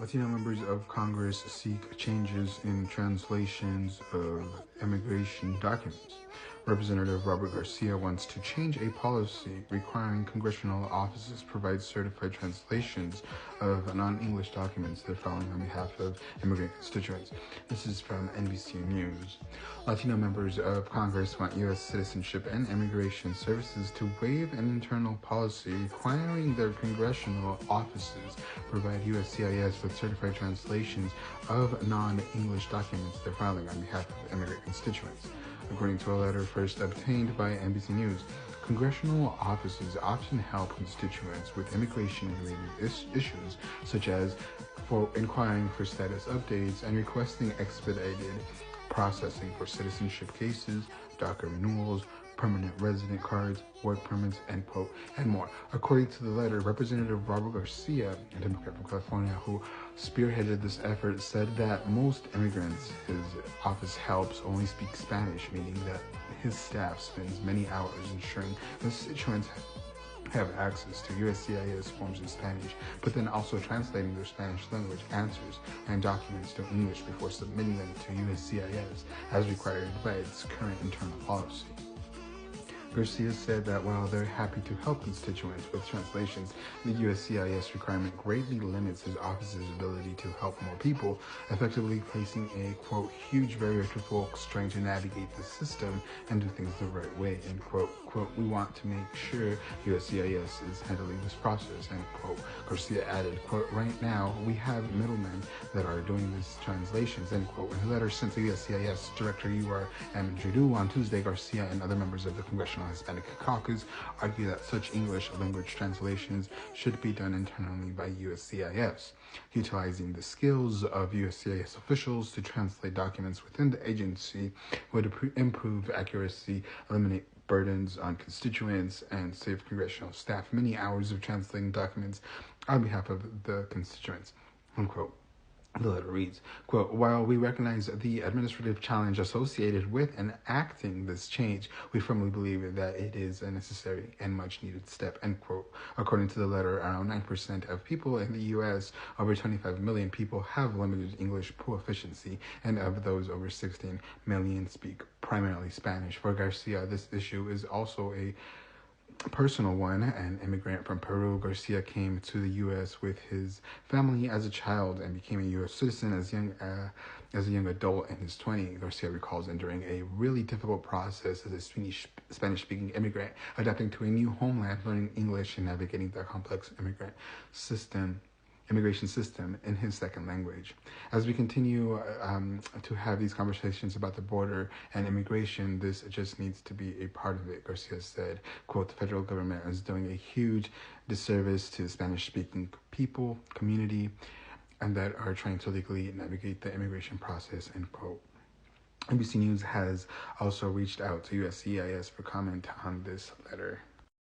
Latino members of Congress seek changes in translations of immigration documents. Representative Robert Garcia wants to change a policy requiring congressional offices provide certified translations of non-English documents they're filing on behalf of immigrant constituents. This is from NBC News. Latino members of Congress want U.S. Citizenship and Immigration Services to waive an internal policy requiring their congressional offices provide USCIS with certified translations of non-English documents they're filing on behalf of immigrant constituents. According to a letter first obtained by NBC News, congressional offices often help constituents with immigration-related issues, such as for inquiring for status updates and requesting expedited processing for citizenship cases, DACA renewals, permanent resident cards, work permits, end quote, and more. According to the letter, Representative Robert Garcia, a Democrat from California who spearheaded this effort, said that most immigrants his office helps only speak Spanish, meaning that his staff spends many hours ensuring constituents have access to USCIS forms in Spanish, but then also translating their Spanish language answers and documents to English before submitting them to USCIS as required by its current internal policy. Garcia said that while they're happy to help constituents with translations, the USCIS requirement greatly limits his office's ability to help more people, effectively placing a, quote, huge barrier to folks trying to navigate the system and do things the right way, end quote. Quote, we want to make sure USCIS is handling this process, end quote. Garcia added, quote, right now we have middlemen that are doing these translations, end quote. In a letter sent to USCIS Director U.R.M. Jadu on Tuesday, Garcia and other members of the Congressional Hispanic Caucus argue that such English language translations should be done internally by USCIS, utilizing the skills of USCIS officials to translate documents within the agency would improve accuracy, eliminate burdens on constituents, and save congressional staff many hours of translating documents on behalf of the constituents, unquote. The letter reads, quote, while we recognize the administrative challenge associated with enacting this change, we firmly believe that it is a necessary and much needed step, end quote. According to the letter, around 9% of people in the U.S., over 25 million people have limited English proficiency, and of those, over 16 million speak primarily Spanish. For Garcia, this issue is also a personal one. An immigrant from Peru, Garcia came to the U.S. with his family as a child and became a U.S. citizen as a young adult in his 20s. Garcia recalls enduring a really difficult process as a Spanish-speaking immigrant, adapting to a new homeland, learning English, and navigating the complex immigration system in his second language. As we continue to have these conversations about the border and immigration, this just needs to be a part of it, Garcia said. Quote, the federal government is doing a huge disservice to Spanish-speaking people, community, and that are trying to legally navigate the immigration process, end quote. NBC News has also reached out to USCIS for comment on this letter.